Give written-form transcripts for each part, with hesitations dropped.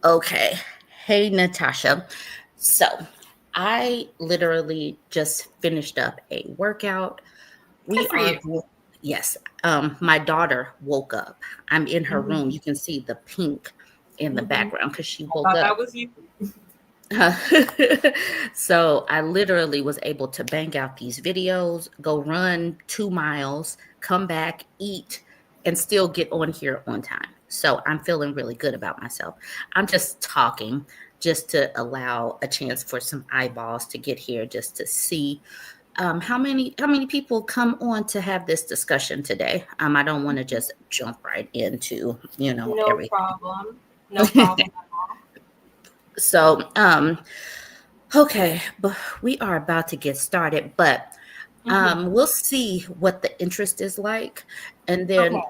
Okay. Hey, Natasha. So, I literally just finished up a workout. Good We for are you. going, yes. My daughter woke up. I'm in her room. Hmm. You can see the pink in the Hmm. background because she I woke thought that up. was you. So, I literally was able to bang out these videos, go run 2 miles, come back, eat, and still get on here on time. So, I'm feeling really good about myself. I'm just talking just to allow a chance for some eyeballs to get here just to see how many people come on to have this discussion today. I don't want to just jump right into No everything. problem. No problem at all. So okay, but we are about to get started, but Hmm. we'll see what the interest is like, and Okay. then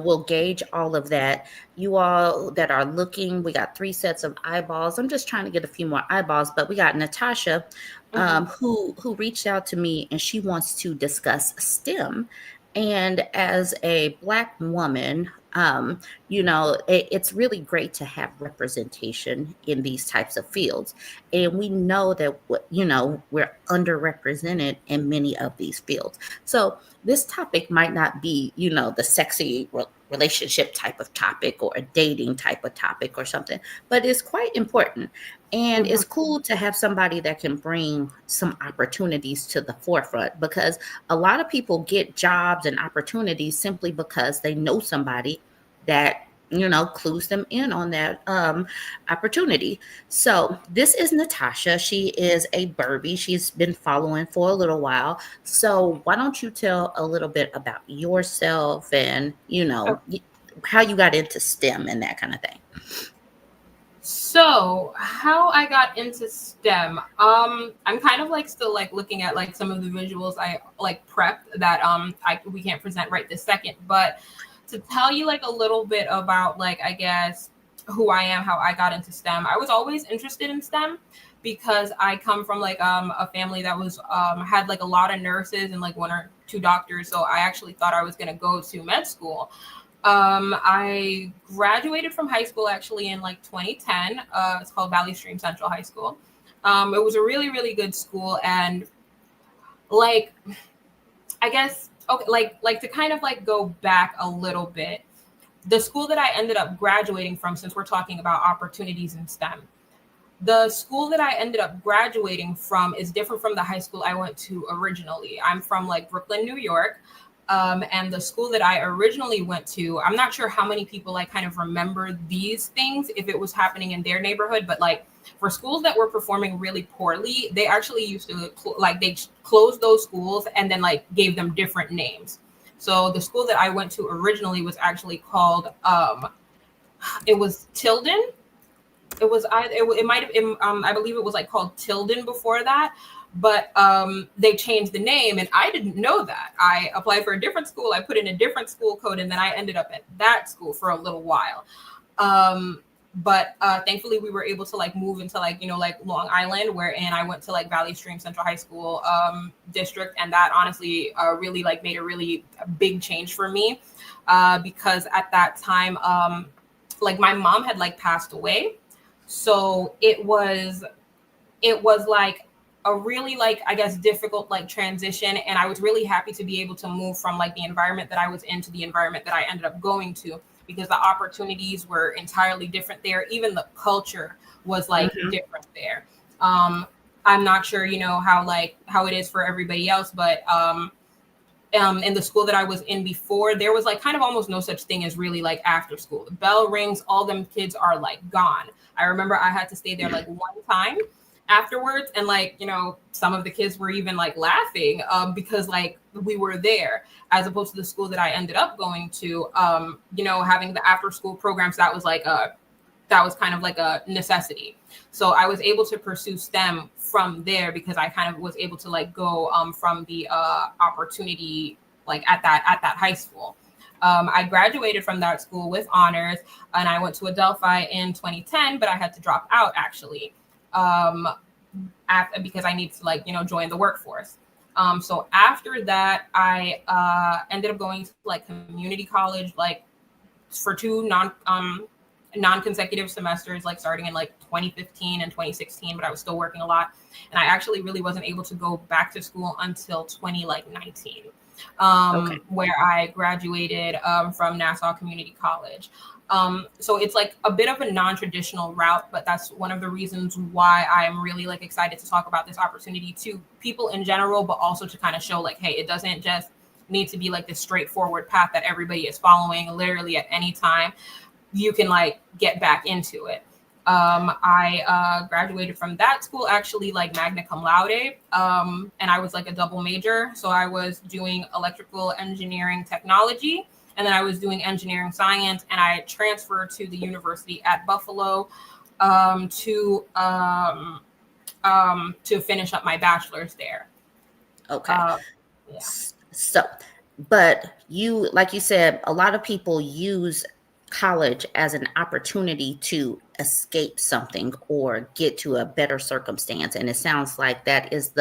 we'll gauge all of that. You all that are looking, we got 3 sets of eyeballs. I'm just trying to get a few more eyeballs, but we got Natasha, Hmm. who reached out to me, and she wants to discuss STEM. And as a Black woman, it's really great to have representation in these types of fields, and we know that we're underrepresented in many of these fields. So this topic might not be the sexy relationship type of topic or a dating type of topic or something, but it's quite important, and Hmm. it's cool to have somebody that can bring some opportunities to the forefront, because a lot of people get jobs and opportunities simply because they know somebody that clues them in on that opportunity. So this is Natasha. She is a Burbie. She's been following for a little while. So why don't you tell a little bit about yourself and how you got into STEM and that kind of thing. So, how I got into STEM, I'm kind of like still like looking at like some of the visuals I like prepped that I we can't present right this second, but to tell you like a little bit about like I guess who I am, how I got into STEM. I was always interested in STEM because I come from like a family that was had like a lot of nurses and like one or two doctors, so I actually thought I was going to go to med school. I graduated from high school actually in like 2010. It's called Valley Stream Central High School. It was a really, really good school, and like I guess okay, like to kind of like go back a little bit, the school that I ended up graduating from, since we're talking about opportunities in STEM, the school that I ended up graduating from is different from the high school I went to originally. I'm from like Brooklyn, New York. And the school that I originally went to, I'm not sure how many people like kind of remember these things if it was happening in their neighborhood, but like for schools that were performing really poorly, they actually used to like they closed those schools and then like gave them different names. So the school that I went to originally was actually called it was Tilden. It was it might have I believe it was like called Tilden before that, but they changed the name and I didn't know that. I applied for a different school, I put in a different school code, and then I ended up at that school for a little while. um but thankfully we were able to like move into like like Long Island, wherein I went to like Valley Stream Central High School district, and that honestly really like made a really big change for me, because at that time like my mom had like passed away, so it was like a really like I guess difficult like transition, and I was really happy to be able to move from like the environment that I was in to the environment that I ended up going to, because the opportunities were entirely different there. Even the culture was like Mhm. different there. um I'm not sure how it is for everybody else, but in the school that I was in before, there was like kind of almost no such thing as really like after school. The bell rings, all them kids are like gone. I remember I had to stay there like one time afterwards, and like some of the kids were even like laughing because like we were there, as opposed to the school that I ended up going to, having the after school programs. That was kind of like a necessity. So I was able to pursue STEM from there because I kind of was able to like go from the opportunity like at that high school. I graduated from that school with honors, and I went to Adelphi in 2010, but I had to drop out actually, um, because I needed to like join the workforce. So after that, I ended up going to like community college, like for two non-consecutive semesters, like starting in like 2015 and 2016, but I was still working a lot. And I actually really wasn't able to go back to school until 2019, Okay. where I graduated from Nassau Community College. So it's like a bit of a non-traditional route, but that's one of the reasons why I'm really like excited to talk about this opportunity to people in general, but also to kind of show like, hey, it doesn't just need to be like this straightforward path that everybody is following. Literally at any time, you can like get back into it. I graduated from that school actually like magna cum laude, and I was like a double major. So I was doing electrical engineering technology, and then I was doing engineering science, and I transferred to the university at Buffalo um, to um, to finish up my bachelor's there. Okay. Uh, yeah. So, but you, like you said, a lot of people use college as an opportunity to escape something or get to a better circumstance. And it sounds like that is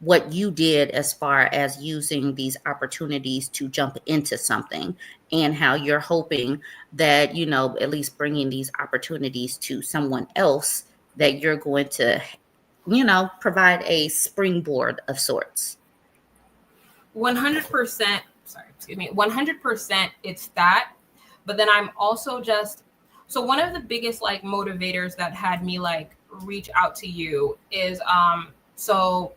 what you did as far as using these opportunities to jump into something, and how you're hoping that, at least bringing these opportunities to someone else, that you're going to, provide a springboard of sorts. 100%, sorry, excuse me, 100% it's that. But then I'm also just, so one of the biggest like motivators that had me like reach out to you is, so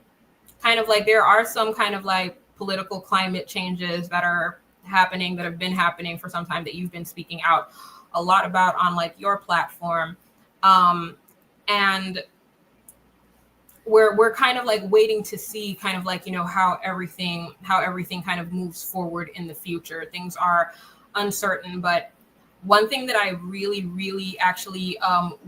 kind of like there are some kind of like political climate changes that are happening, that have been happening for some time, that you've been speaking out a lot about on like your platform. And we're kind of like waiting to see kind of like, how everything kind of moves forward in the future. Things are uncertain, but one thing that I really, really actually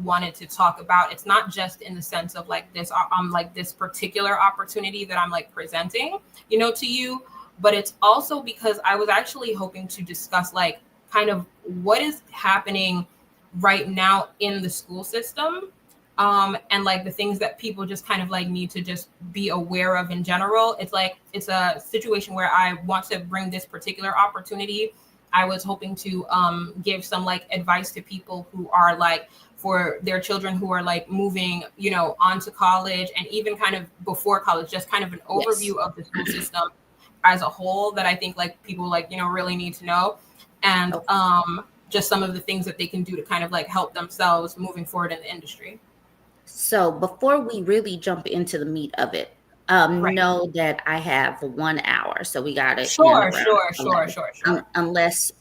wanted to talk about, it's not just in the sense of like this particular opportunity that I'm like presenting, to you, but it's also because I was actually hoping to discuss like kind of what is happening right now in the school system, and like the things that people just kind of like need to just be aware of in general. It's like it's a situation where I want to bring this particular opportunity. I was hoping to give some like advice to people who are like, for their children who are like moving, on to college, and even kind of before college, just kind of an Yes. overview of the school system as a whole that I think like people like, really need to know. And Okay. just some of the things that they can do to kind of like help themselves moving forward in the industry. So before we really jump into the meat of it, Right. know that I have 1 hour, so we got to end Sure, around sure, sure, 11, sure, sure.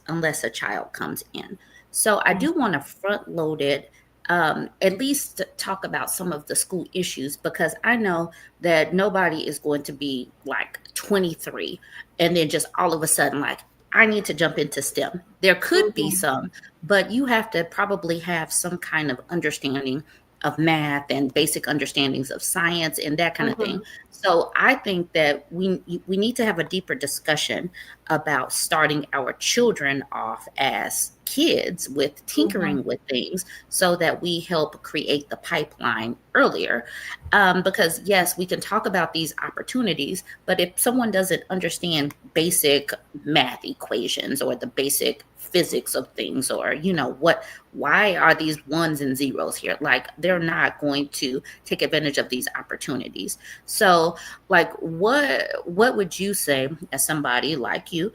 unless a child comes in. So I Mhm. do want to front load it, at least to talk about some of the school issues, because I know that nobody is going to be like 23 and then just all of a sudden like, I need to jump into STEM. There could be Mhm. some, but you have to probably have some kind of understanding of math and basic understandings of science and that kind of thing. Mhm. So I think that we need to have a deeper discussion about starting our children off as kids with Mhm. tinkering with things, so that we help create the pipeline earlier. Because yes, we can talk about these opportunities, but if someone doesn't understand basic math equations or the basic physics of things, or why are these ones and zeros here, like they're not going to take advantage of these opportunities. So like what would you say, as somebody like you,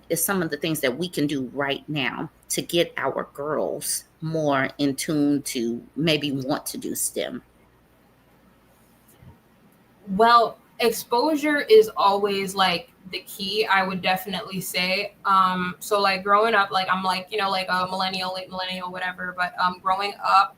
is some of the things that we can do right now to get our girls more in tune to maybe want to do STEM? Well, exposure is always like the key, I would definitely say. So like growing up, like I'm like, like a millennial, late millennial, whatever, but growing up,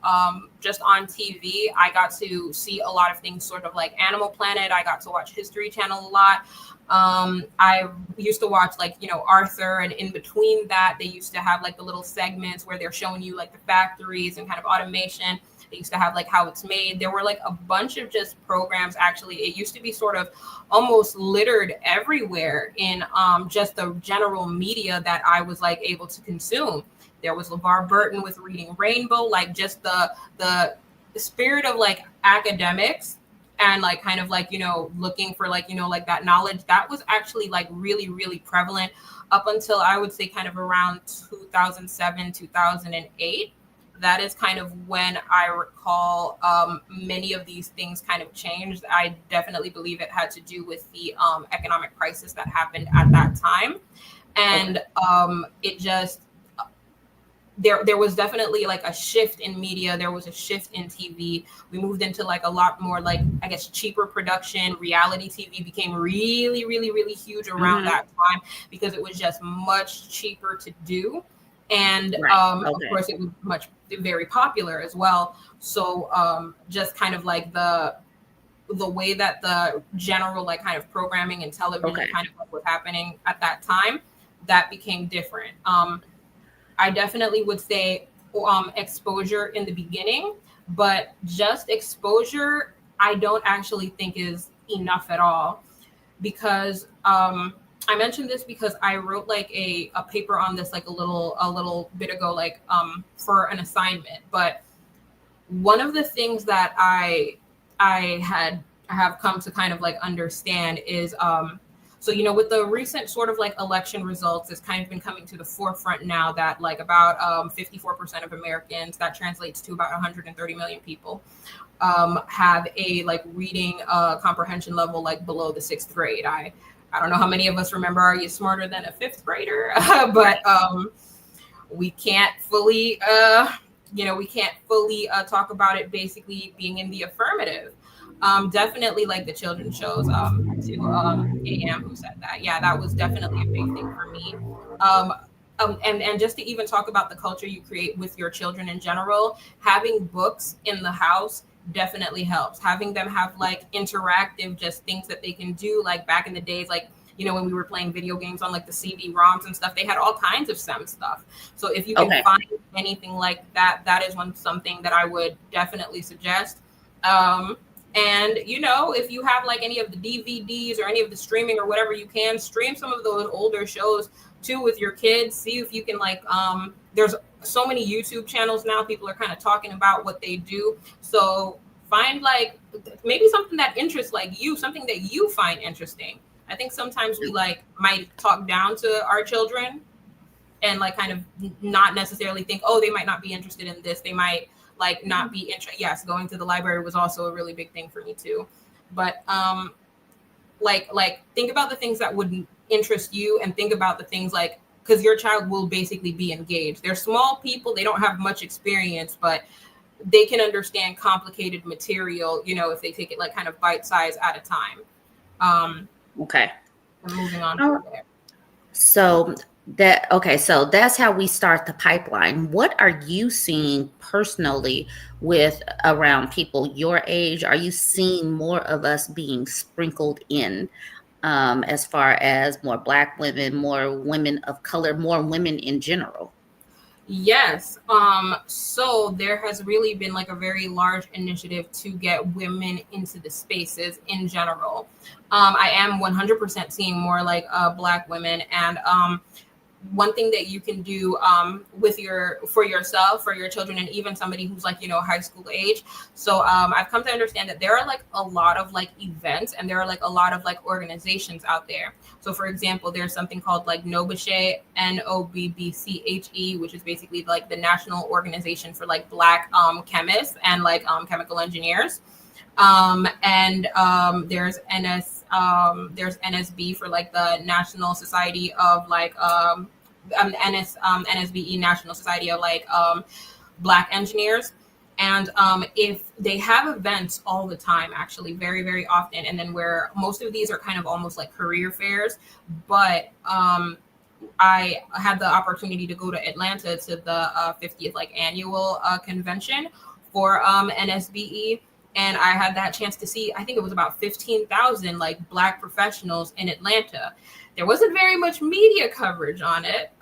just on TV, I got to see a lot of things sort of like Animal Planet. I got to watch History Channel a lot. I used to watch like, Arthur, and in between that, they used to have like the little segments where they're showing you like the factories and kind of automation. They used to have like how it's made. There were like a bunch of just programs. Actually, it used to be sort of almost littered everywhere in just the general media that I was like able to consume. There was LeVar Burton with Reading Rainbow, like just the spirit of like academics, and like kind of like, looking for like, like that knowledge that was actually like really, really prevalent up until I would say kind of around 2007, 2008. that is kind of when I recall many of these things kind of changed. I definitely believe it had to do with the economic crisis that happened at that time. And it just, there was definitely like a shift in media. There was a shift in TV. We moved into like a lot more like, I guess, cheaper production. Reality TV became really, really, really huge around that time because it was just much cheaper to do. And of course it was very popular as well. So just kind of like the way that the general like kind of programming and television kind of like was happening at that time, that became different. I definitely would say exposure in the beginning, but just exposure, I don't actually think is enough at all, because I mentioned this because I wrote like a paper on this like a little bit ago, like for an assignment. But one of the things that I have come to kind of like understand is so, you know, with the recent sort of like election results, it's kind of been coming to the forefront now that like about 54% of Americans, that translates to about 130 million people, have a like reading comprehension level like below the 6th grade. I don't know how many of us remember Are You Smarter Than a 5th Grader? But we can't fully, we can't fully talk about it basically being in the affirmative. Definitely like the children's shows, to AM who said that. Yeah, that was definitely a big thing for me. And just to even talk about the culture you create with your children in general, having books in the house definitely helps. Having them have like interactive just things that they can do, like back in the days, like, you know, when we were playing video games on like the CD-ROMs and stuff, they had all kinds of STEM stuff. So if you can find anything like that, that is something that I would definitely suggest. And, you know, if you have like any of the DVDs or any of the streaming or whatever, you can stream some of those older shows too with your kids. See if you can like, there's so many YouTube channels now. People are kind of talking about what they do. So find like maybe something that interests like you, something that you find interesting. I think sometimes we like might talk down to our children and like kind of not necessarily think, oh, they might not be interested in this. They might like not be interested. Yes, going to the library was also a really big thing for me too. But like think about the things that would interest you, and think about the things like, because your child will basically be engaged. They're small people, they don't have much experience, but they can understand complicated material, you know, if they take it like kind of bite size at a time. Okay. Moving on from there. So so that's how we start the pipeline. What are you seeing personally with around people your age? Are you seeing more of us being sprinkled in, as far as more Black women, more women of color, more women in general? Yes. So there has really been like a very large initiative to get women into the spaces in general. I am 100% seeing more like Black women, and one thing that you can do for yourself, for your children, and even somebody who's like, you know, high school age. So I've come to understand that there are like a lot of like events, and there are like a lot of like organizations out there. So for example, there's something called like NOBBCHE, NOBBCHE, which is basically like the national organization for like Black chemists and like chemical engineers. There's there's NSB for like the National Society of like NSBE, National Society of like Black engineers. And if they have events all the time, actually very, very often, and then where most of these are kind of almost like career fairs, but I had the opportunity to go to Atlanta to the 50th like annual convention for NSBE. And I had that chance to see, I think it was about 15,000 like Black professionals in Atlanta. There wasn't very much media coverage on it.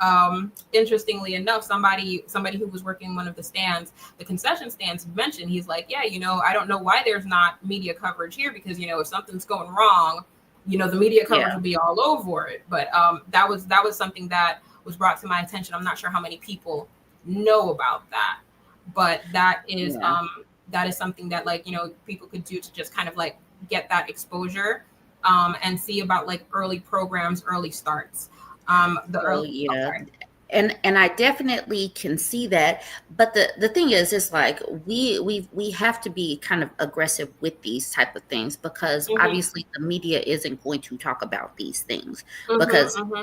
Interestingly enough, somebody who was working one of the stands, the concession stands, mentioned, he's like, yeah, you know, I don't know why there's not media coverage here, because, you know, if something's going wrong, you know, the media coverage will be all over it. But that was something that was brought to my attention. I'm not sure how many people know about that, but that is that is something that like, you know, people could do to just kind of like get that exposure, and see about like early programs, early starts. and I definitely can see that. But the thing is, it's like we have to be kind of aggressive with these type of things, because Mm-hmm. obviously the media isn't going to talk about these things, Mm-hmm. because Mm-hmm.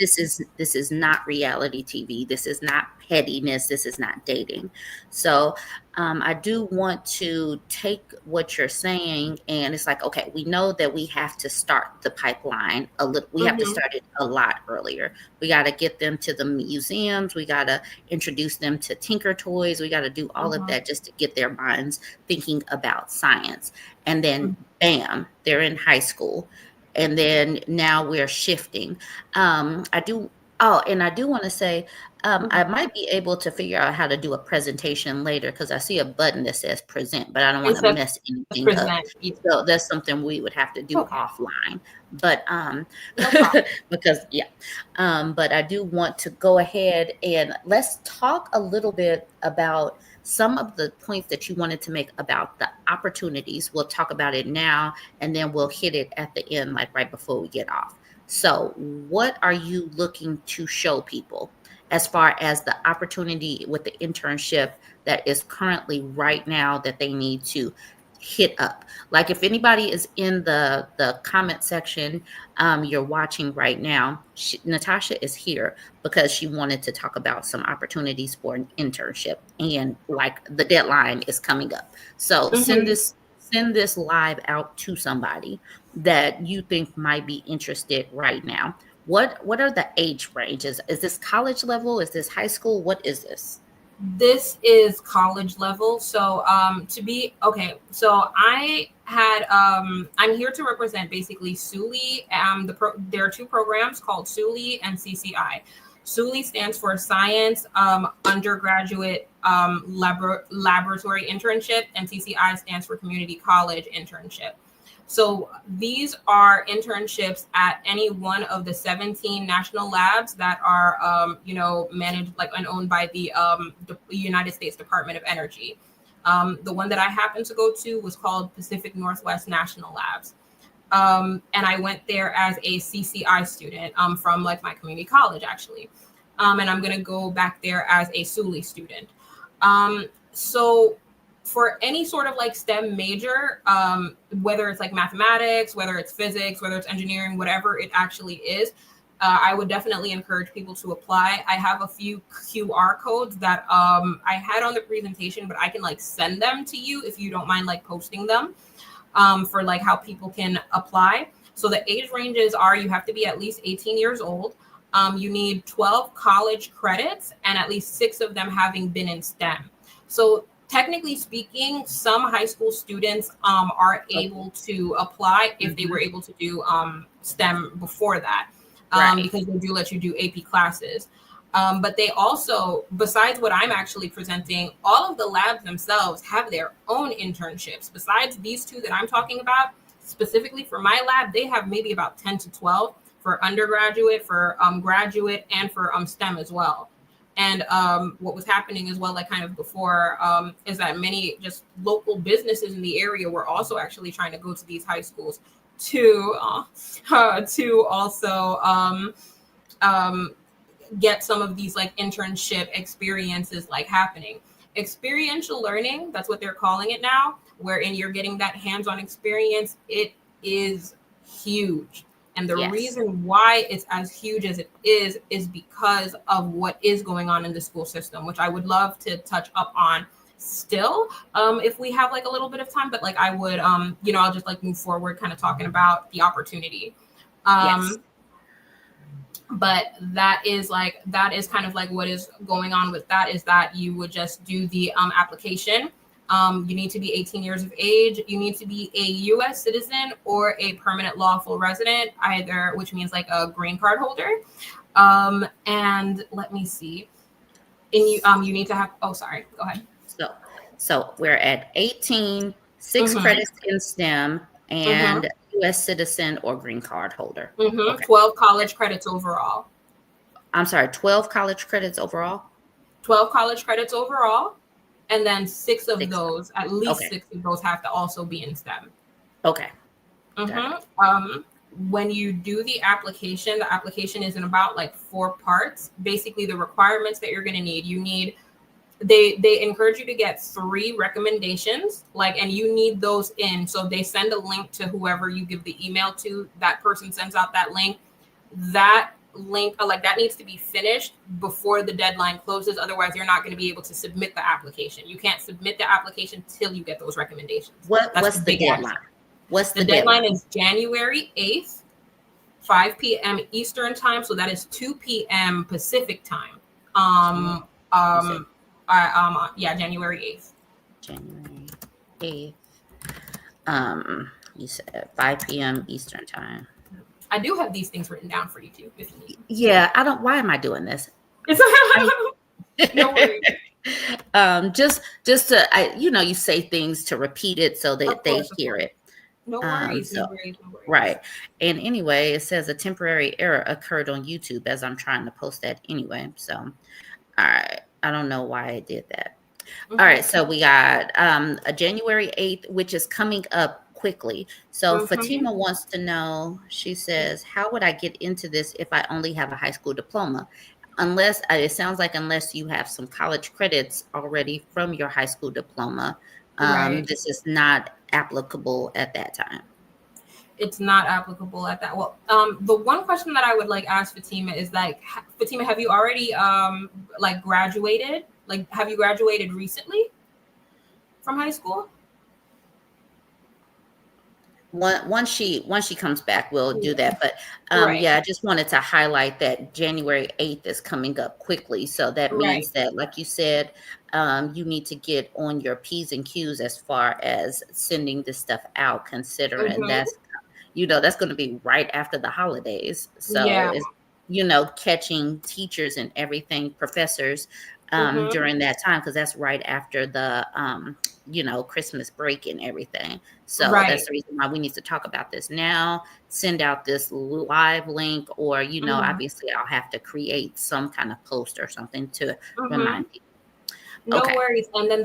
this is not reality TV. This is not pettiness. This is not dating. So I do want to take what you're saying, and it's like, okay, we know that we have to start the pipeline a little. We have to Mm-hmm. start it a lot earlier. We got to get them to the museums. We got to introduce them to Tinker Toys. We got to do all of Mm-hmm. that just to get their minds thinking about science. And then, bam, they're in high school. And then now we're shifting. I do. Oh, and I do want to say, I Mm-hmm. might be able to figure out how to do a presentation later, because I see a button that says present, but I don't want to Instead mess of anything up. present, yeah. So that's something we would have to It's do okay. offline. But No problem. because yeah, but I do want to go ahead and let's talk a little bit about some of the points that you wanted to make about the opportunities. We'll talk about it now, and then we'll hit it at the end, like right before we get off. So, what are you looking to show people as far as the opportunity with the internship that is currently right now that they need to hit up? Like, if anybody is in the comment section, you're watching right now, Natasha is here because she wanted to talk about some opportunities for an internship, and like the deadline is coming up. So Mm-hmm. send this live out to somebody that you think might be interested right now. What are the age ranges? Is this college level? Is this high school? What is this? This is college level. So to be okay, so I'm here to represent basically SULI. There are two programs called SULI and CCI. SULI stands for Science Undergraduate Laboratory Internship, and CCI stands for Community College Internship. So these are internships at any one of the 17 national labs that are, managed like and owned by the United States Department of Energy. The one that I happened to go to was called Pacific Northwest National Labs. And I went there as a CCI student from like my community college, actually. And I'm going to go back there as a SULI student. So for any sort of like STEM major, whether it's like mathematics, whether it's physics, whether it's engineering, whatever it actually is, I would definitely encourage people to apply. I have a few QR codes that I had on the presentation, but I can like send them to you if you don't mind like posting them for like how people can apply. So the age ranges are you have to be at least 18 years old. You need 12 college credits and at least 6 of them having been in STEM. So technically speaking, some high school students are Okay. able to apply if they were Mhm. able to do STEM before that, Right. because they do let you do AP classes. But they also, besides what I'm actually presenting, all of the labs themselves have their own internships. Besides these two that I'm talking about, specifically for my lab, they have maybe about 10 to 12 for undergraduate, for graduate, and for STEM as well. And what was happening as well, like kind of before, is that many just local businesses in the area were also actually trying to go to these high schools to to also um, get some of these like internship experiences like happening. Experiential learning, that's what they're calling it now, wherein you're getting that hands-on experience. It is huge. And the Yes. reason why it's as huge as it is because of what is going on in the school system, which I would love to touch up on still, if we have like a little bit of time. But like I would, I'll just like move forward kind of talking about the opportunity. Yes. um but that is kind of like what is going on with that, is that you would just do the application. You need to be 18 years of age. You need to be a U.S. citizen or a permanent lawful resident, either, which means like a green card holder. And let me see. And you need to have. Oh, sorry. Go ahead. So we're at 18, 6 Mm-hmm. credits in STEM, Mm-hmm. and US citizen or green card holder. Mm-hmm. Okay. 12 college credits overall. I'm sorry, 12 college credits overall? 12 college credits overall, and then 6 of 6. those, at least Okay. 6 of those, have to also be in STEM. Okay. Got it. Mm-hmm. when you do the application is in about like 4 parts. Basically, the requirements that you're going to need, they encourage you to get 3 recommendations, like, and you need those in. So they send a link to whoever you give the email to. That person sends out that link. That link, like, that needs to be finished before the deadline closes. Otherwise, you're not going to be able to submit the application. You can't submit the application till you get those recommendations. What's the deadline? What's the deadline? Is January 8th, 5 p.m. Eastern time. So that is 2 p.m. Pacific time. Yeah, January 8th. January 8th. You said 5 p.m. Eastern time. I do have these things written down for you too, if you need. Yeah, why am I doing this? No worries. Just to, you say things to repeat it so that they hear it. No worries, no worries. Right. And anyway, it says a temporary error occurred on YouTube as I'm trying to post that anyway. So, all right. I don't know why I did that. All right. So we got a January 8th, which is coming up quickly. So Fatima wants to know, she says, how would I get into this if I only have a high school diploma? Unless, it sounds like unless you have some college credits already from your high school diploma, this is not applicable at that time. It's not applicable at that. Well, the one question that I would like ask Fatima is like, Fatima, have you already like graduated? Like, have you graduated recently from high school? Once she comes back, we'll do that. But yeah, I just wanted to highlight that January 8th is coming up quickly. So that means that, like you said, you need to get on your P's and Q's as far as sending this stuff out, considering that's going to be right after the holidays. So, it's, catching teachers and everything, professors during that time, because that's right after the, Christmas break and everything. So that's the reason why we need to talk about this now, send out this live link, or, obviously I'll have to create some kind of post or something to remind people. No worries. And then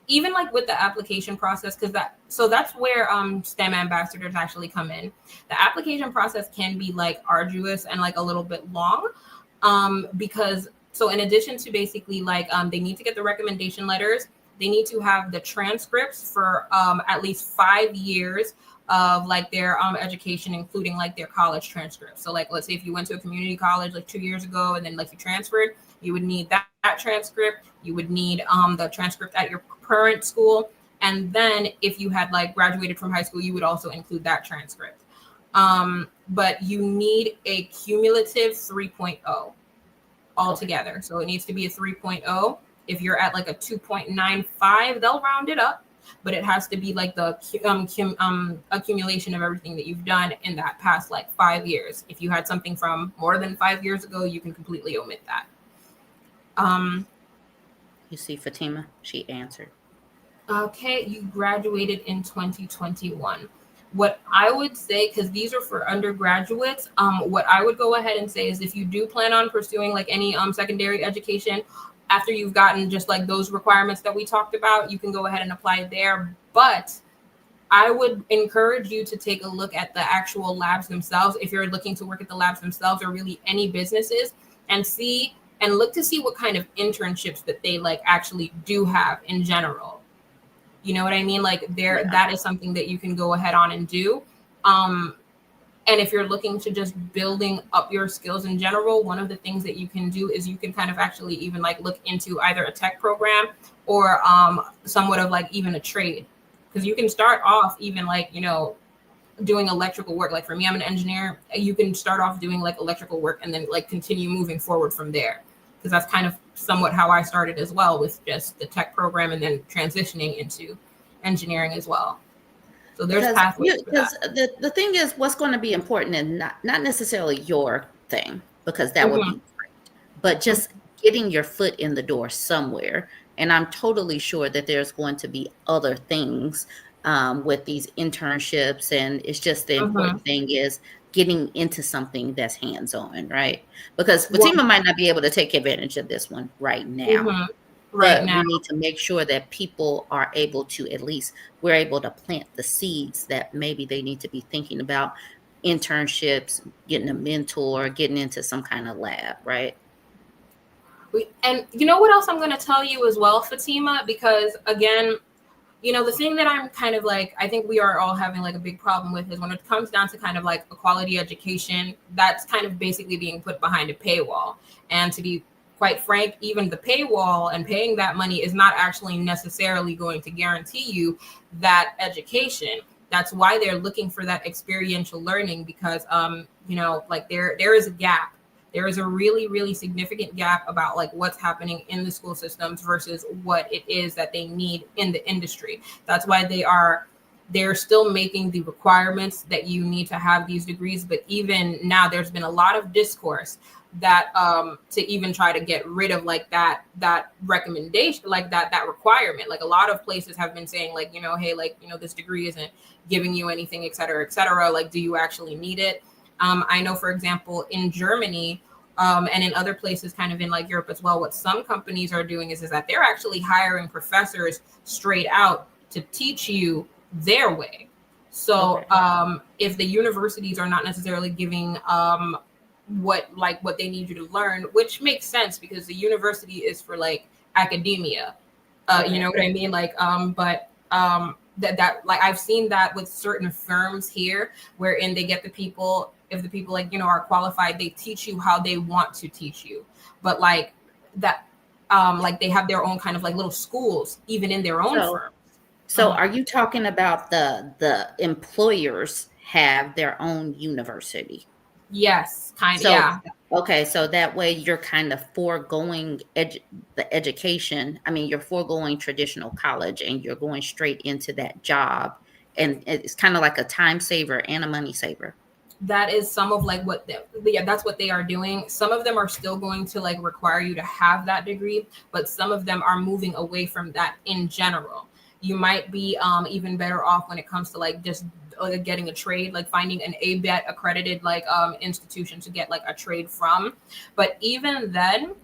even like with the application process, that's where STEM ambassadors actually come in. The application process can be like arduous and like a little bit long, because in addition to basically like they need to get the recommendation letters, they need to have the transcripts for at least 5 years of like their education, including like their college transcripts. So like, let's say if you went to a community college like 2 years ago and then like you transferred, you would need that transcript. You would need the transcript at your current school. And then if you had like graduated from high school, you would also include that transcript. But you need a cumulative 3.0 altogether. So it needs to be a 3.0. If you're at like a 2.95, they'll round it up, but it has to be like the accumulation of everything that you've done in that past like 5 years. If you had something from more than 5 years ago, you can completely omit that. You see, Fatima, she answered. Okay, you graduated in 2021. What I would say, because these are for undergraduates, what I would go ahead and say is if you do plan on pursuing like any secondary education, after you've gotten just like those requirements that we talked about, you can go ahead and apply there. But I would encourage you to take a look at the actual labs themselves. If you're looking to work at the labs themselves or really any businesses, and look to see what kind of internships that they like actually do have in general. You know what I mean? Like that is something that you can go ahead on and do. And if you're looking to just building up your skills in general, one of the things that you can do is you can kind of actually even like look into either a tech program or somewhat of like even a trade. Because you can start off even like, doing electrical work. Like for me, I'm an engineer. You can start off doing like electrical work and then like continue moving forward from there. Because that's kind of somewhat how I started as well, with just the tech program and then transitioning into engineering as well. So there's pathways. Because the thing is, what's going to be important, and not necessarily your thing, because that would be great, but just getting your foot in the door somewhere. And I'm totally sure that there's going to be other things with these internships, and it's just the important thing is getting into something that's hands-on, right? Because Fatima might not be able to take advantage of this one right now. right but now. we need to make sure that people are able to, at least we're able to plant the seeds that maybe they need to be thinking about internships, getting a mentor, getting into some kind of lab, right? And you know what else I'm going to tell you as well, Fatima? Because again, the thing that I'm kind of like, I think we are all having like a big problem with is when it comes down to kind of like a quality education, that's kind of basically being put behind a paywall. And to be quite frank, even the paywall and paying that money is not actually necessarily going to guarantee you that education. That's why they're looking for that experiential learning, because like there is a gap. There is a really, really significant gap about like what's happening in the school systems versus what it is that they need in the industry. That's why they're still making the requirements that you need to have these degrees. But even now, there's been a lot of discourse that to even try to get rid of like that recommendation, like that requirement. Like a lot of places have been saying like, hey, like, this degree isn't giving you anything, et cetera, et cetera. Like, do you actually need it? I know, for example, in Germany and in other places kind of in like Europe as well, what some companies are doing is that they're actually hiring professors straight out to teach you their way. So Okay. if the universities are not necessarily giving what they need you to learn, which makes sense because the university is for like academia, you know Okay. what I mean? Like, but that like I've seen that with certain firms here, wherein they get the people, if the people like are qualified, they teach you how they want to teach you, but like that, like they have their own kind of like little schools even in their own So, firms. so are you talking about the employers have their own university? Yes, kind of, So, yeah. okay, so that way you're kind of foregoing the education. I mean, you're foregoing traditional college and you're going straight into that job. And it's kind of like a time saver and a money saver. That is some of like yeah, that's what they are doing. Some of them are still going to like require you to have that degree, but some of them are moving away from that in general. You might be even better off when it comes to like just like getting a trade, like finding an ABET accredited like institution to get like a trade from. But even then,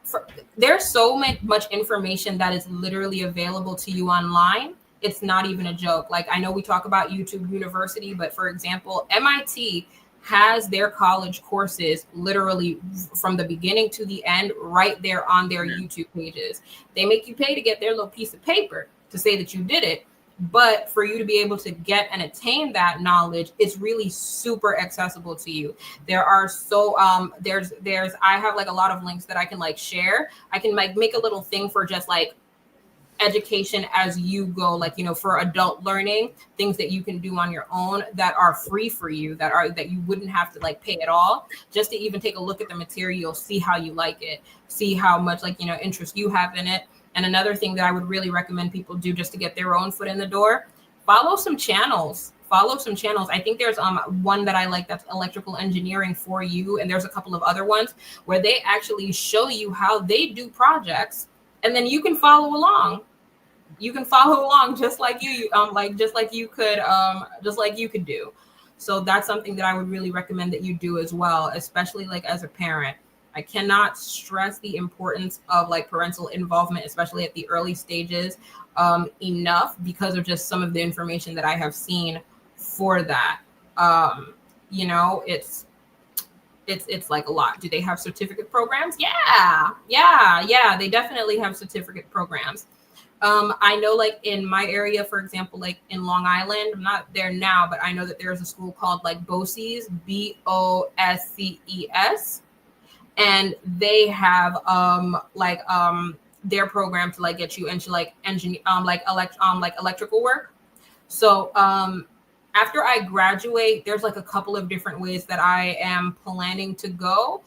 for, there's so much information that is literally available to you online. It's not even a joke. Like I know we talk about YouTube University, but for example, MIT has their college courses literally from the beginning to the end right there on their Yeah. YouTube pages. They make you pay to get their little piece of paper to say that you did it, but for you to be able to get and attain that knowledge, it's really super accessible to you. There are so there's I have like a lot of links that I can like share. I can like make a little thing for just like education as you go, like for adult learning, things that you can do on your own that are free for you, that you wouldn't have to like pay at all, just to even take a look at the material, see how you like it, see how much like interest you have in it. And another thing that I would really recommend people do just to get their own foot in the door, follow some channels. I think there's one that I like, that's electrical engineering for you, and there's a couple of other ones where they actually show you how they do projects, and then you can follow along. You can follow along just like just like you could do. So that's something that I would really recommend that you do as well, especially like as a parent. I cannot stress the importance of like parental involvement, especially at the early stages, enough, because of just some of the information that I have seen for that. um it's it's like a lot. Do they have certificate programs? Yeah, they definitely have certificate programs. I know like in my area, for example, like in Long Island, I'm not there now, but I know that there's a school called like BOCES, BOSCES, and they have their program to like get you into like engineer like electrical work. So after I graduate, there's like a couple of different ways that I am planning to go.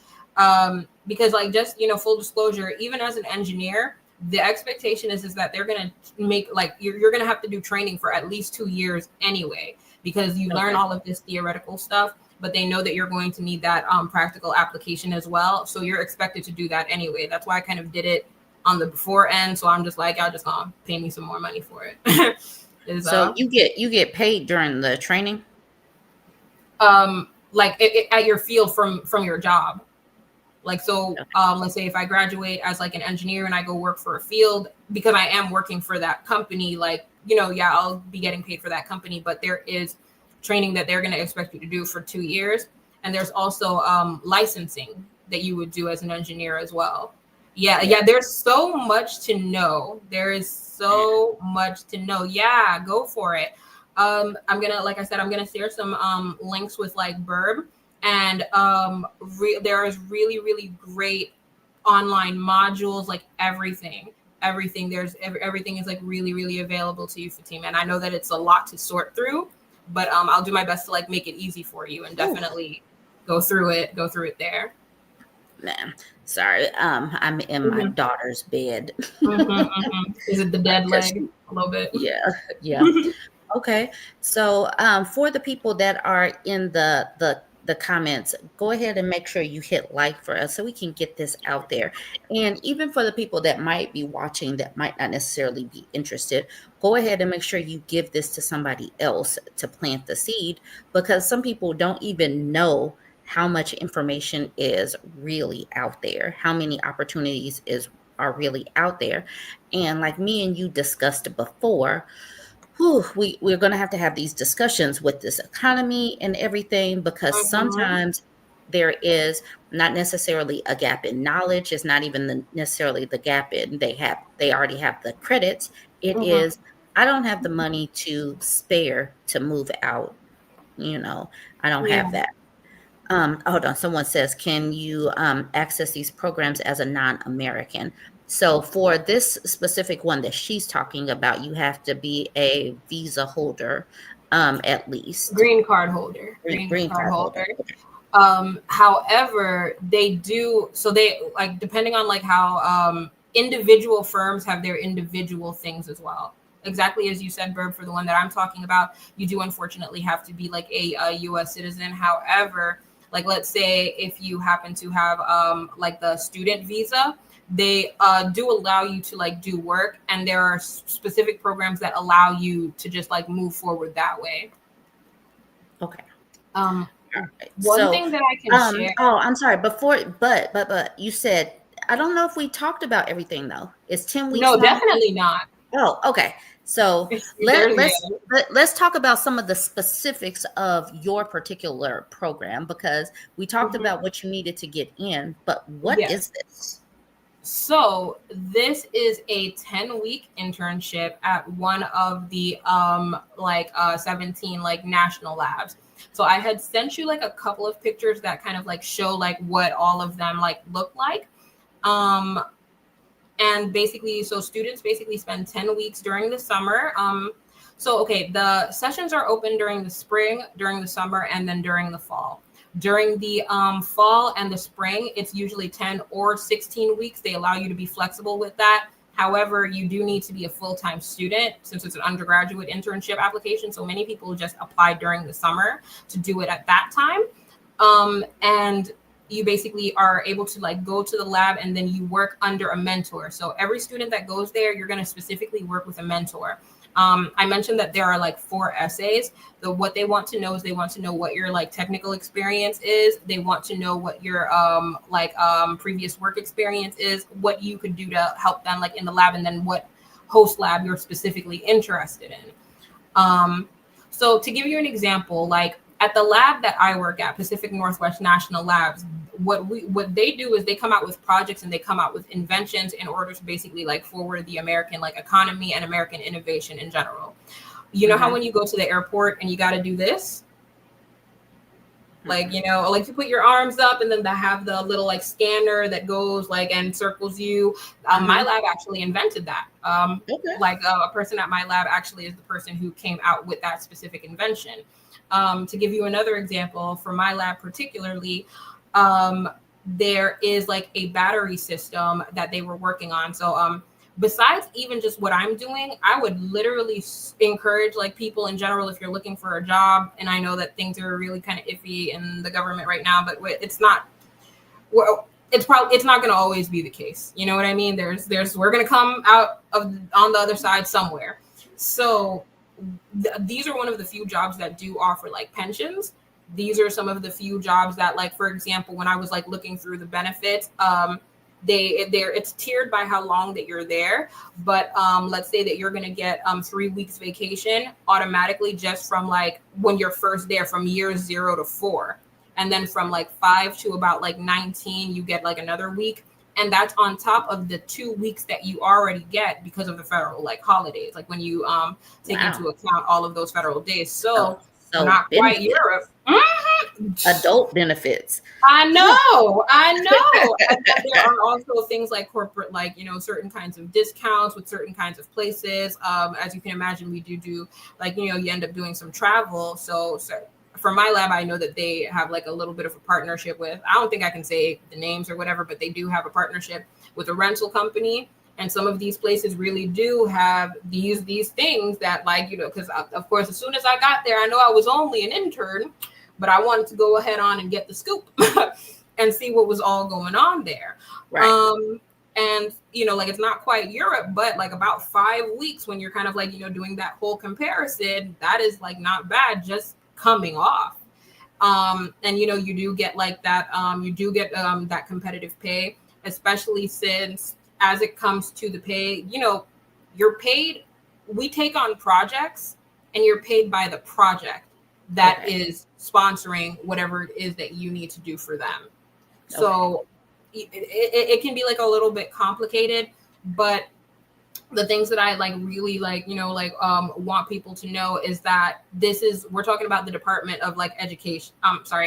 Because like just full disclosure, even as an engineer, the expectation is that they're gonna make like you're gonna have to do training for at least 2 years anyway, because you learn Okay. all of this theoretical stuff, but they know that you're going to need that practical application as well. So you're expected to do that anyway. That's why I kind of did it on the before end. So I'm just like, y'all just gonna pay me some more money for it. is So you get paid during the training? Like at your field from your job. Like, so let's say if I graduate as like an engineer and I go work for a field, because I am working for that company, like, yeah, I'll be getting paid for that company, but there is training that they're going to expect you to do for 2 years. And there's also licensing that you would do as an engineer as well. Yeah, there's so much to know. There is so much to know. Yeah, go for it. I'm gonna, like I said, I'm gonna share some links with like Burb, and there is really, really great online modules, like everything. Everything is like really, really available to you, Fatima. And I know that it's a lot to sort through, but I'll do my best to like make it easy for you and definitely go through it there. Nah, sorry. I'm in my daughter's bed. Is it the dead leg? A little bit. Yeah. Okay. So for the people that are in the comments, go ahead and make sure you hit like for us so we can get this out there. And even for the people that might be watching that might not necessarily be interested, go ahead and make sure you give this to somebody else to plant the seed, because some people don't even know how much information is really out there, how many opportunities are really out there. And like me and you discussed before, we're going to have these discussions with this economy and everything, because sometimes there is not necessarily a gap in knowledge. It's not even necessarily the gap in they already have the credits. It is, I don't have the money to spare to move out. I don't have that. Hold on. Someone says, can you access these programs as a non-American? So for this specific one that she's talking about, you have to be a visa holder, at least. Green card holder. Green card holder. However, they do, so they like, depending on like how individual firms have their individual things as well. Exactly as you said, Burb, for the one that I'm talking about, you do unfortunately have to be like a U.S. citizen. However, like, let's say if you happen to have like the student visa, they do allow you to like do work, and there are specific programs that allow you to just like move forward that way. Okay. One thing that I can share. Oh, I'm sorry. But you said, I don't know if we talked about everything though. It's 10 weeks. No, definitely not. Oh, okay. So let's talk about some of the specifics of your particular program, because we talked about what you needed to get in, but what is this? So this is a 10-week internship at one of the 17 like national labs. So I had sent you like a couple of pictures that kind of like show like what all of them like look like. And basically, so students basically spend 10 weeks during the summer. The sessions are open during the spring, during the summer, and then during the fall. During the fall and the spring, it's usually 10 or 16 weeks. They allow you to be flexible with that. However, you do need to be a full-time student since it's an undergraduate internship application. So many people just apply during the summer to do it at that time. And you basically are able to like go to the lab, and then you work under a mentor. So every student that goes there, you're going to specifically work with a mentor. I mentioned that there are like 4 essays. What they want to know is they want to know what your like technical experience is. They want to know what your previous work experience is, what you could do to help them like in the lab, and then what host lab you're specifically interested in. So to give you an example, like at the lab that I work at, Pacific Northwest National Labs, what they do is they come out with projects and they come out with inventions in order to basically like forward the American like economy and American innovation in general. You know how when you go to the airport and you got to do this? Like, like you put your arms up and then they have the little like scanner that goes like and circles you. My lab actually invented that. Like a person at my lab actually is the person who came out with that specific invention. To give you another example, for my lab particularly, there is like a battery system that they were working on. So besides even just what I'm doing, I would literally encourage like people in general, if you're looking for a job, and I know that things are really kind of iffy in the government right now, but it's not, well, it's not going to always be the case. You know what I mean? We're going to come out on the other side somewhere. So these are one of the few jobs that do offer like pensions. these are some of the few jobs that, like, for example, when I was like looking through the benefits, it's tiered by how long that you're there. But let's say that you're going to get 3 weeks vacation automatically just from like when you're first there, from year 0 to 4, and then from like 5 to about like 19 you get like another week, and that's on top of the 2 weeks that you already get because of the federal like holidays, like when you take Wow. into account all of those federal days. So we're So not quite benefits, Europe. Mhm. adult benefits. I know. And then there are also things like corporate, like, certain kinds of discounts with certain kinds of places. As you can imagine, we do like, you end up doing some travel. So for my lab, I know that they have like a little bit of a partnership with, I don't think I can say the names or whatever, but they do have a partnership with a rental company. And some of these places really do have these things that, like, because of course, as soon as I got there, I know I was only an intern, but I wanted to go ahead on and get the scoop and see what was all going on there. Right. And like, it's not quite Europe, but like about 5 weeks when you're kind of like, doing that whole comparison, that is like not bad just coming off. And you do get like that, that competitive pay, especially since as it comes to the pay, you're paid, we take on projects and you're paid by the project that is sponsoring whatever it is that you need to do for them. So it can be like a little bit complicated, but the things that I like really like, want people to know is that we're talking about the Department of like Education,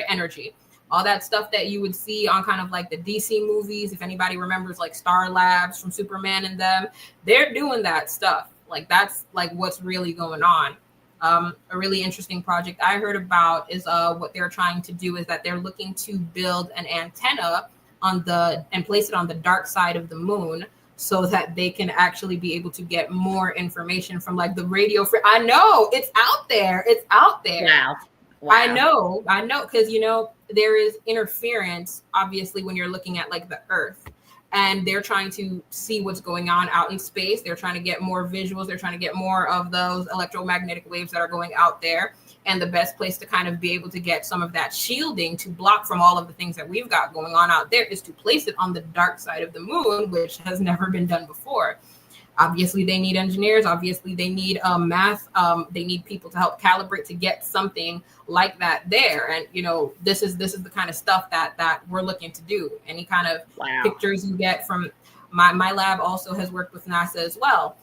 energy, all that stuff that you would see on kind of like the DC movies. If anybody remembers like Star Labs from Superman and them, they're doing that stuff. Like, that's like what's really going on. A really interesting project I heard about is what they're trying to do is that they're looking to build an antenna and place it on the dark side of the moon, so that they can actually be able to get more information from like the radio. I know it's out there. It's out there. Wow. I know. Because, there is interference, obviously, when you're looking at like the Earth, and they're trying to see what's going on out in space. They're trying to get more visuals. They're trying to get more of those electromagnetic waves that are going out there. And the best place to kind of be able to get some of that shielding to block from all of the things that we've got going on out there is to place it on the dark side of the moon, which has never been done before. Obviously, they need engineers. Obviously, they need math. They need people to help calibrate to get something like that there. And, this is the kind of stuff that we're looking to do. Any kind of pictures you get from my lab also has worked with NASA as well.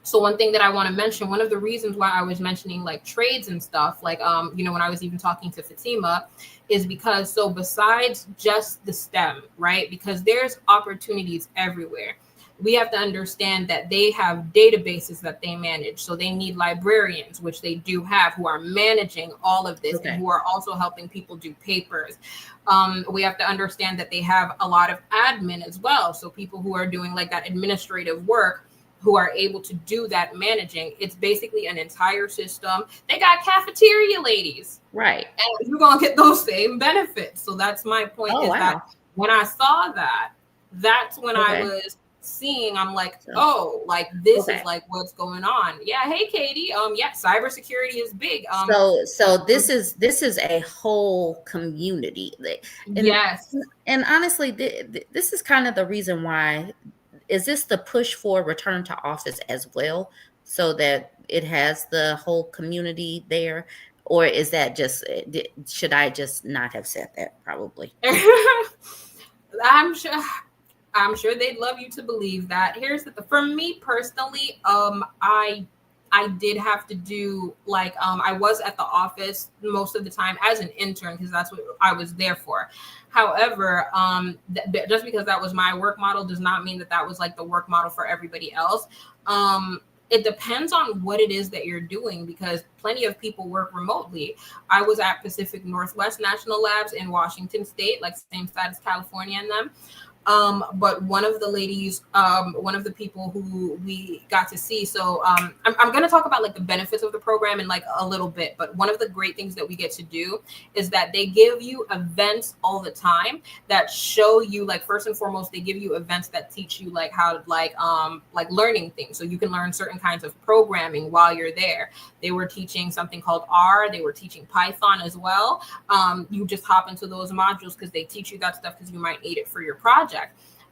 So one thing that I want to mention, one of the reasons why I was mentioning like trades and stuff, like, when I was even talking to Fatima, is because, so besides just the STEM, right? Because there's opportunities everywhere. We have to understand that they have databases that they manage. So they need librarians, which they do have, who are managing all of this and who are also helping people do papers. We have to understand that they have a lot of admin as well. So people who are doing like that administrative work, who are able to do that managing. It's basically an entire system. They got cafeteria ladies. Right. And you're going to get those same benefits. So that's my point, that when I saw that, that's when I was seeing, I'm like, like this is like what's going on. Yeah. Hey, Katie. Yeah, cybersecurity is big. So this is a whole community. And, yes. And honestly, this is kind of the reason why. Is this the push for return to office as well, so that it has the whole community there? Or is that just, should I just not have said that? Probably. I'm sure they'd love you to believe that. Here's for me personally, I did have to do like, I was at the office most of the time as an intern, because that's what I was there for. However, just because that was my work model does not mean that was like the work model for everybody else. It depends on what it is that you're doing, because plenty of people work remotely. I was at Pacific Northwest National Labs in Washington State, like same side as California and them. But one of the ladies, one of the people who we got to see. So I'm going to talk about like the benefits of the program in like a little bit. But one of the great things that we get to do is that they give you events all the time that show you, like, first and foremost, they give you events that teach you like how to like learning things. So you can learn certain kinds of programming while you're there. They were teaching something called R. They were teaching Python as well. You just hop into those modules because they teach you that stuff because you might need it for your project.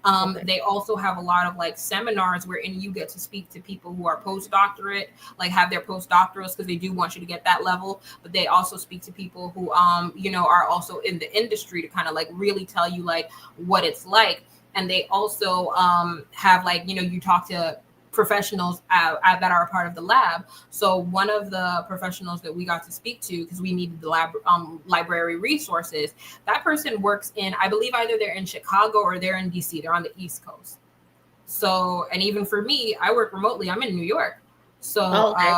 Okay. They also have a lot of like seminars wherein you get to speak to people who are postdoctorate, like have their postdoctorals, because they do want you to get that level. But they also speak to people who, you know, are also in the industry to kind of like really tell you like what it's like. And they also have like, you know, you talk to professionals that are a part of the lab. So one of the professionals that we got to speak to, because we needed the lab library resources, that person works in, I believe either they're in Chicago or they're in DC. They're on the East Coast. So, and even for me, I work remotely. I'm in New York. So Okay.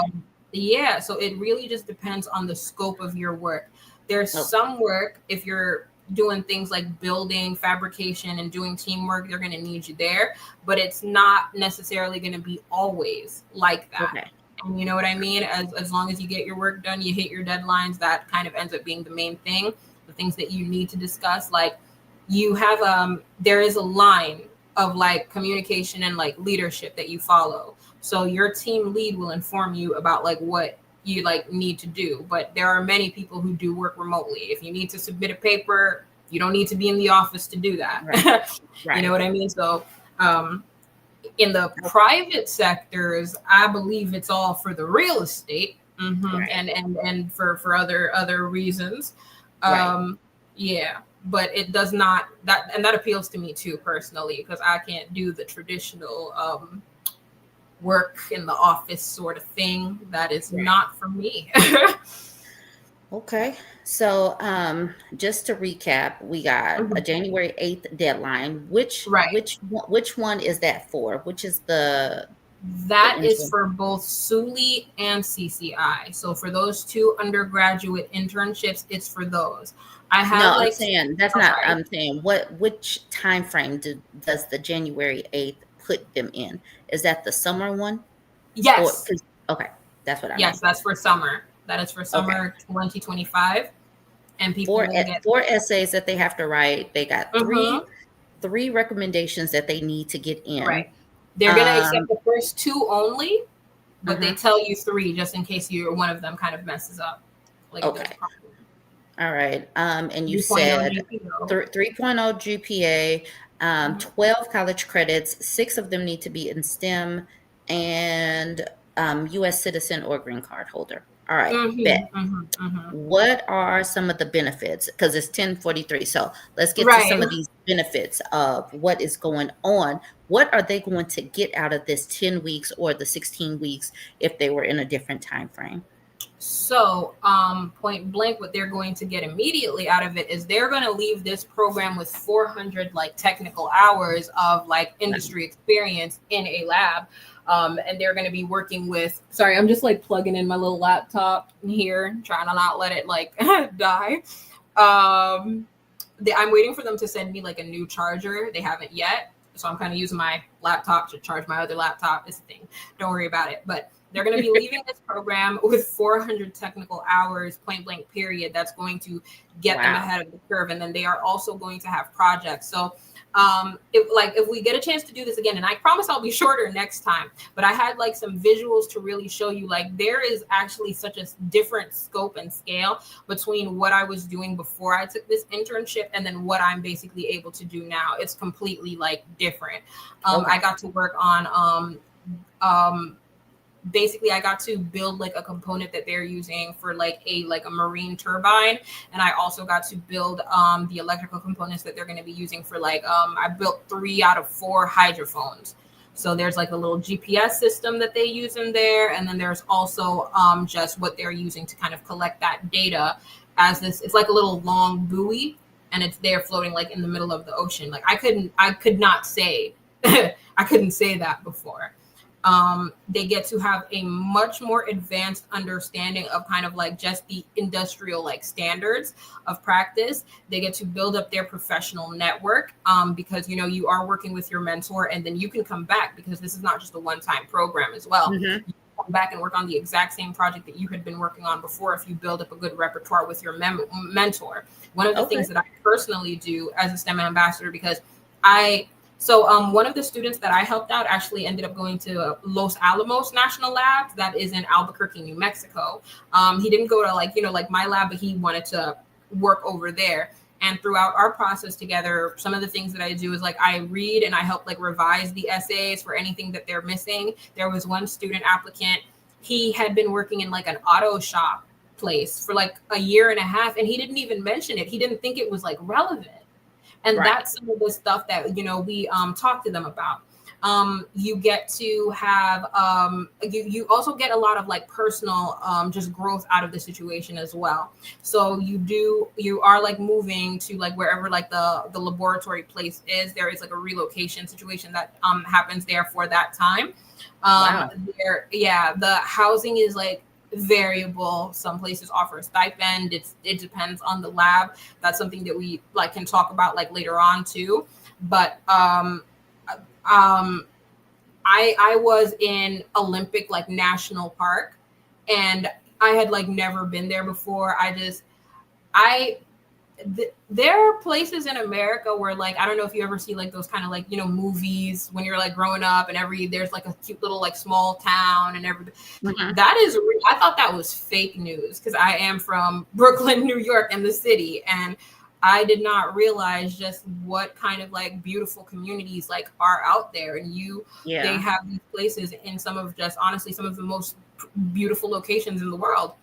yeah, so it really just depends on the scope of your work. There's Okay. some work, if you're doing things like building, fabrication, and doing teamwork, they're going to need you there, but it's not necessarily going to be always like that. Okay. And you know what I mean? As long as you get your work done, you hit your deadlines, that kind of ends up being the main thing. The things that you need to discuss, like you have, there is a line of like communication and like leadership that you follow. So your team lead will inform you about like what you like need to do. But there are many people who do work remotely. If you need to submit a paper, you don't need to be in the office to do that. Right. You know Right. what I mean? So in the private sectors, I believe it's all for the real estate, Right. and for other reasons. Right. Yeah, but it does not, that, and that appeals to me too personally, because I can't do the traditional work in the office sort of thing. That is Right. not for me. Okay. So, just to recap, we got a Mhm. January 8th deadline. Right. Which one is that for? Which is the That is intern? for both SULI and CCI. So for those two undergraduate internships, it's for those. I No, have I'm like, saying that's I'm not. sorry. I'm saying which time frame does the January 8th put them in? Is that the summer one? Or Yes. 'cause okay, that's what I Yes, meant. that's for summer. That is for Okay. summer 2025. And people Four will get, four essays that they have to write. They got mm-hmm, three recommendations that they need to get right. in. They're going to accept Um, the first two only, but they mhm. tell you three just in case you, one of them kind of messes up. Like if there's a Okay. problem. All right. And you 3.0 said GPO. 3.0 GPA, Mm-hmm. 12 college credits, six of them need to be in STEM, and US citizen or green card holder. All right, bet. Mm-hmm. Mm-hmm. Mm-hmm. What are some of the benefits? Because it's 1043. So let's get to Right. some of these benefits of what is going on. What are they going to get out of this 10 weeks or the 16 weeks if they were in a different time frame? So, point blank, what they're going to get immediately out of it is they're going to leave this program with 400 like technical hours of like industry experience in a lab. And they're going to be working with, sorry, I'm just like plugging in my little laptop here, trying to not let it like die. I'm waiting for them to send me like a new charger. They haven't yet. So I'm kind of using my laptop to charge my other laptop. It's a thing. Don't worry about it. But they're going to be leaving this program with 400 technical hours, point blank period. That's going to get them Wow. ahead of the curve. And then they are also going to have projects. So if we get a chance to do this again, and I promise I'll be shorter next time, but I had like some visuals to really show you like there is actually such a different scope and scale between what I was doing before I took this internship and then what I'm basically able to do now. It's completely like different. Okay. I got to work on basically I got to build like a component that they're using for like a marine turbine, and I also got to build the electrical components that they're going to be using for like I built 3 out of 4 hydrophones. So there's like a little GPS system that they use in there, and then there's also just what they're using to kind of collect that data as this, it's like a little long buoy, and it's there floating like in the middle of the ocean. Like I could not say I couldn't say that before. They get to have a much more advanced understanding of kind of like just the industrial like standards of practice. They get to build up their professional network, because you are working with your mentor, and then you can come back, because this is not just a one-time program as well. Mm-hmm. You can come back and work on the exact same project that you had been working on before if you build up a good repertoire with your mentor. One of the Okay. things that I personally do as a STEM ambassador, because one of the students that I helped out actually ended up going to Los Alamos National Labs, that is in Albuquerque, New Mexico. He didn't go to like my lab, but he wanted to work over there. And throughout our process together, some of the things that I do is like I read and I help like revise the essays for anything that they're missing. There was one student applicant, he had been working in like an auto shop place for like a year and a half, and he didn't even mention it. He didn't think it was like relevant. And Right. that's some of the stuff that we talk to them about. You get to have you also get a lot of like personal just growth out of the situation as well. So you are like moving to like wherever like the laboratory place is. There is like a relocation situation that happens there for that time. Wow. The housing is like variable. Some places offer a stipend. It depends on the lab. That's something that we like can talk about like later on too. But I was in Olympic like National Park, and I had like never been there before. I there are places in America where like I don't know if you ever see like those kind of like movies when you're like growing up, and there's like a cute little like small town and everything. Mm-hmm. That is I thought that was fake news, because I am from Brooklyn, New York, and the city, and I did not realize just what kind of like beautiful communities like are out there. And they Yeah. have these places in some of just honestly some of the most beautiful locations in the world,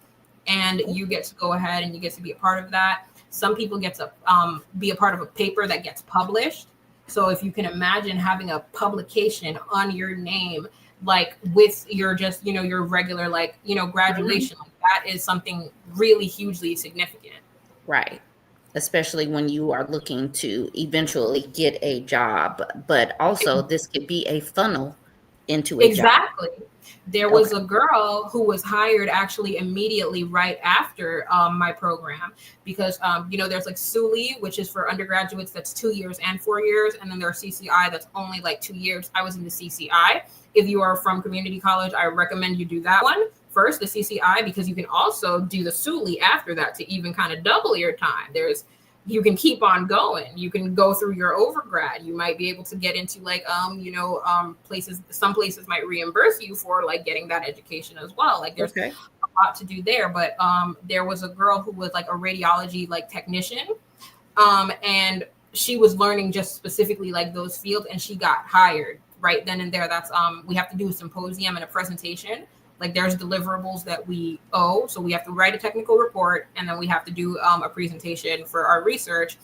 and you get to go ahead and you get to be a part of that. Some people get to be a part of a paper that gets published. So if you can imagine having a publication on your name, like with your just your regular like Mm-hmm. graduation, like that is something really hugely significant. Right. Especially when you are looking to eventually get a job, but also this could be a funnel into a job. Exactly. There was Okay. a girl who was hired actually immediately right after my program, because there's like SULI, which is for undergraduates, that's 2 years and 4 years, and then there's CCI, that's only like 2 years. I was in the CCI. If you are from community college, I recommend you do that one first, the CCI, because you can also do the SULI after that to even kind of double your time. You can keep on going. You can go through your overgrad. You might be able to get into like places. Some places might reimburse you for like getting that education as well. Like there's Okay. a lot to do there. But there was a girl who was like a radiology like technician, and she was learning just specifically like those fields, and she got hired right then and there. That's we have to do a symposium and a presentation. Like there's deliverables that we owe, so we have to write a technical report, and then we have to do a presentation for our research.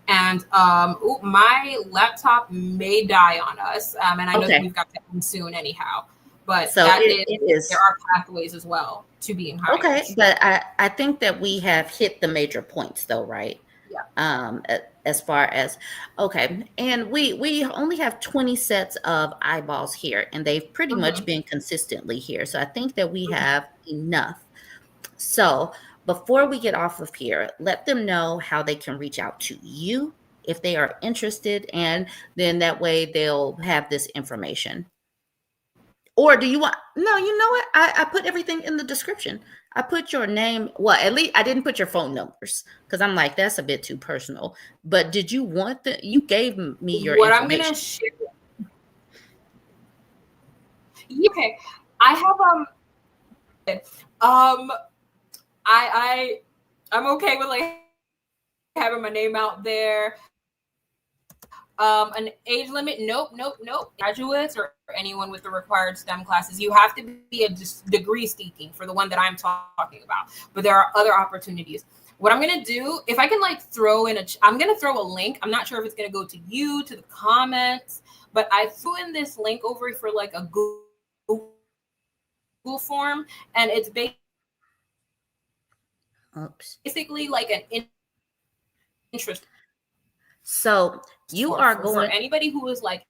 And my laptop may die on us, and I know that Okay. we've got to end soon anyhow. But So it there is are pathways as well to being hired. okay, but I think that we have hit the major points though, right? Yeah. As far as okay, and we only have 20 sets of eyeballs here, and they've pretty much Mhm. been consistently here. So I think that we have enough. So before we get off of here, let them know how they can reach out to you if they are interested, and then that way they'll have this information. Or do you want no, you know what? I put everything in the description. I put your name, well, at least I didn't put your phone numbers because I'm like, that's a bit too personal. But did you want you gave me your What I'm gonna information. share. Okay, I have um I I'm okay with like having my name out there. An age limit? Nope, nope, nope. Graduates or anyone with the required STEM classes, you have to be a degree seeking for the one that I'm talking about. But there are other opportunities. What I'm gonna do, if I can like throw in I'm gonna throw a link. I'm not sure if it's gonna go to you, to the comments, but I threw in this link over for like a Google form, and it's Oops. basically like an interest So you form are for going anybody who is like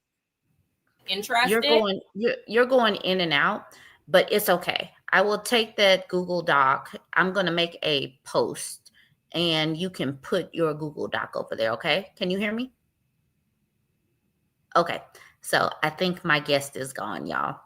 interested. You're going in and out, but it's okay. I will take that Google Doc. I'm going to make a post and you can put your Google Doc over there, okay? Can you hear me? Okay. So, I think my guest is gone, y'all.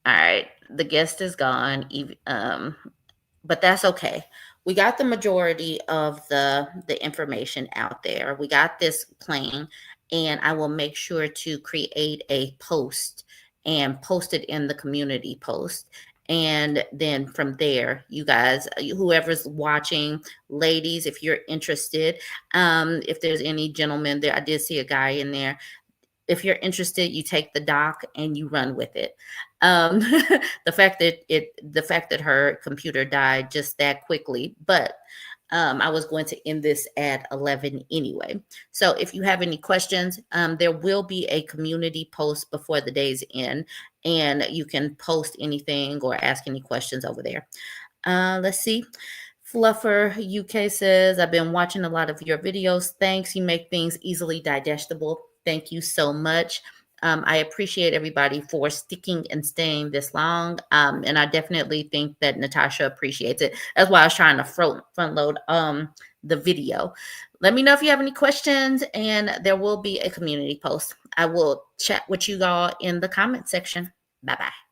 All right, the guest is gone. But that's okay. We got the majority of the information out there. We got this playing, and I will make sure to create a post and post it in the community post. And then from there, you guys, whoever's watching, ladies, if you're interested, if there's any gentlemen there, I did see a guy in there. If you're interested, you take the doc and you run with it. The fact that her computer died just that quickly, but I was going to end this at 11 anyway. So if you have any questions, there will be a community post before the day's end, and you can post anything or ask any questions over there. Let's see. Fluffer UK says, I've been watching a lot of your videos. Thanks. You make things easily digestible. Thank you so much. I appreciate everybody for sticking and staying this long. And I definitely think that Natacha appreciates it. That's why I was trying to front load the video. Let me know if you have any questions, and there will be a community post. I will chat with you all in the comment section. Bye-bye.